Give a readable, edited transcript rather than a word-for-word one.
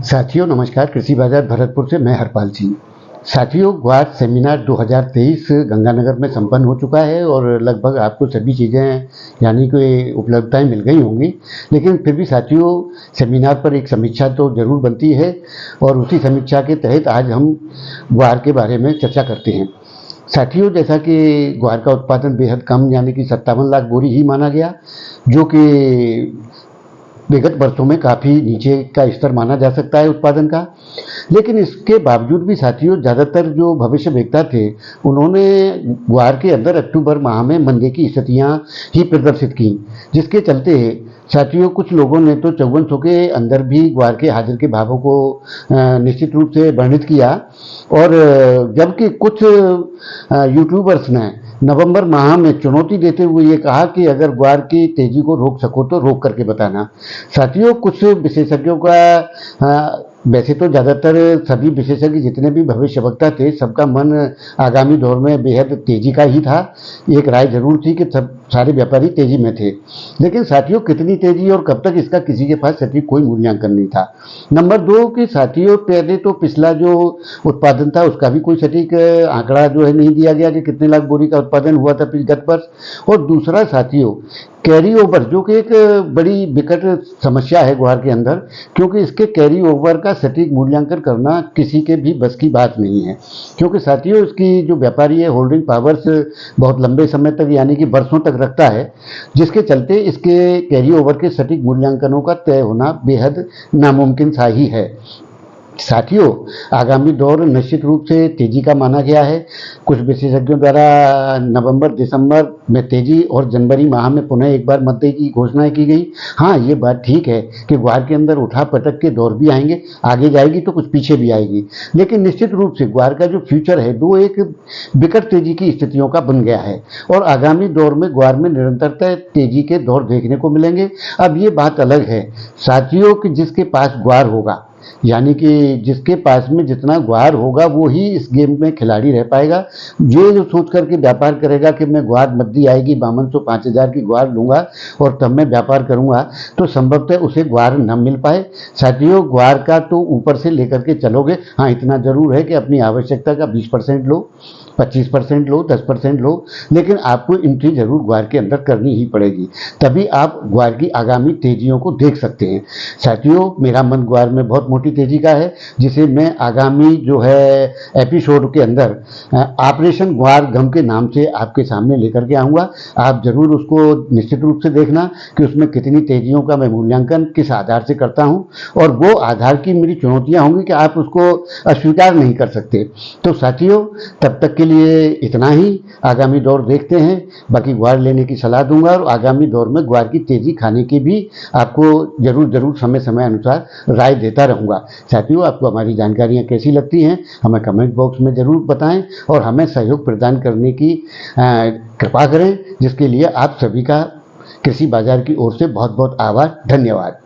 साथियों नमस्कार। कृषि बाजार भरतपुर से मैं हरपाल सिंह। साथियों, ग्वार सेमिनार 2023 गंगानगर में संपन्न हो चुका है और लगभग आपको सभी चीज़ें यानी कि उपलब्धताएं मिल गई होंगी। लेकिन फिर भी साथियों, सेमिनार पर एक समीक्षा तो ज़रूर बनती है और उसी समीक्षा के तहत आज हम ग्वार के बारे में चर्चा करते हैं। साथियों, जैसा कि ग्वार का उत्पादन बेहद कम यानी कि 57 लाख बोरी ही माना गया, जो कि विगत वर्षों में काफ़ी नीचे का स्तर माना जा सकता है उत्पादन का। लेकिन इसके बावजूद भी साथियों, ज़्यादातर जो भविष्यवेत्ता थे उन्होंने ग्वार के अंदर अक्टूबर माह में मंदी की स्थितियाँ ही प्रदर्शित की, जिसके चलते साथियों कुछ लोगों ने तो 5400 के अंदर भी ग्वार के हाजिर के भावों को निश्चित रूप से वर्णित किया। और जबकि कुछ यूट्यूबर्स ने नवंबर माह में चुनौती देते हुए ये कहा कि अगर ग्वार की तेजी को रोक सको तो रोक करके बताना। साथियों, कुछ विशेषज्ञों का वैसे तो ज़्यादातर सभी विशेषज्ञ जितने भी भविष्यवक्ता थे सबका मन आगामी दौर में बेहद तेजी का ही था। एक राय जरूर थी कि सब सारे व्यापारी तेजी में थे, लेकिन साथियों कितनी तेजी और कब तक, इसका किसी के पास सटीक कोई मूल्यांकन नहीं था। नंबर दो कि साथियों, पहले तो पिछला जो उत्पादन था उसका भी कोई सटीक आंकड़ा जो है नहीं दिया गया कि कितने लाख बोरी का उत्पादन हुआ था गत वर्ष। और दूसरा साथियों, कैरी ओवर जो कि एक बड़ी विकट समस्या है ग्वार के अंदर, क्योंकि इसके कैरी ओवर का सटीक मूल्यांकन करना किसी के भी बस की बात नहीं है। क्योंकि साथियों, इसकी जो व्यापारी है होल्डिंग पावर्स बहुत लंबे समय तक यानी कि वर्षों तक रखता है, जिसके चलते इसके कैरी ओवर के सटीक मूल्यांकनों का तय होना बेहद नामुमकिन सा ही है। साथियों, आगामी दौर निश्चित रूप से तेजी का माना गया है। कुछ विशेषज्ञों द्वारा नवंबर दिसंबर में तेजी और जनवरी माह में पुनः एक बार मंदी की घोषणा की गई। हाँ, ये बात ठीक है कि ग्वार के अंदर उठा पटक के दौर भी आएंगे, आगे जाएगी तो कुछ पीछे भी आएगी, लेकिन निश्चित रूप से ग्वार का जो फ्यूचर है वो एक विकट तेजी की स्थितियों का बन गया है और आगामी दौर में ग्वार में निरंतरता तेजी के दौर देखने को मिलेंगे। अब ये बात अलग है साथियों कि जिसके पास ग्वार होगा यानी कि जिसके पास में जितना ग्वार होगा वो ही इस गेम में खिलाड़ी रह पाएगा। ये जो सोच करके व्यापार करेगा कि मैं ग्वार मद्दी आएगी 5200 5000 की ग्वार लूंगा और तब मैं व्यापार करूंगा, तो संभवतः उसे ग्वार न मिल पाए। साथियों, ग्वार का तो ऊपर से लेकर के चलोगे। हाँ, इतना जरूर है कि अपनी आवश्यकता का 20% लो, 25% लो, 10% लो, लेकिन आपको एंट्री जरूर ग्वार के अंदर करनी ही पड़ेगी, तभी आप ग्वार की आगामी तेजियों को देख सकते हैं। साथियों, मेरा मन ग्वार में बहुत मोटी तेजी का है, जिसे मैं आगामी जो है एपिसोड के अंदर ऑपरेशन ग्वार गम के नाम से आपके सामने लेकर के आऊँगा। आप जरूर उसको निश्चित रूप से देखना कि उसमें कितनी तेजियों का मैं मूल्यांकन किस आधार से करता हूँ, और वो आधार की मेरी चुनौतियाँ होंगी कि आप उसको अस्वीकार नहीं कर सकते। तो साथियों, तब तक के लिए इतना ही। आगामी दौर देखते हैं, बाकी ग्वार लेने की सलाह दूंगा और आगामी दौर में ग्वार की तेजी खाने की भी आपको जरूर समय समय अनुसार राय देता रहूंगा। साथियों, आपको हमारी जानकारियां कैसी लगती हैं हमें कमेंट बॉक्स में जरूर बताएं और हमें सहयोग प्रदान करने की कृपा करें, जिसके लिए आप सभी का कृषि बाजार की ओर से बहुत बहुत आभार। धन्यवाद।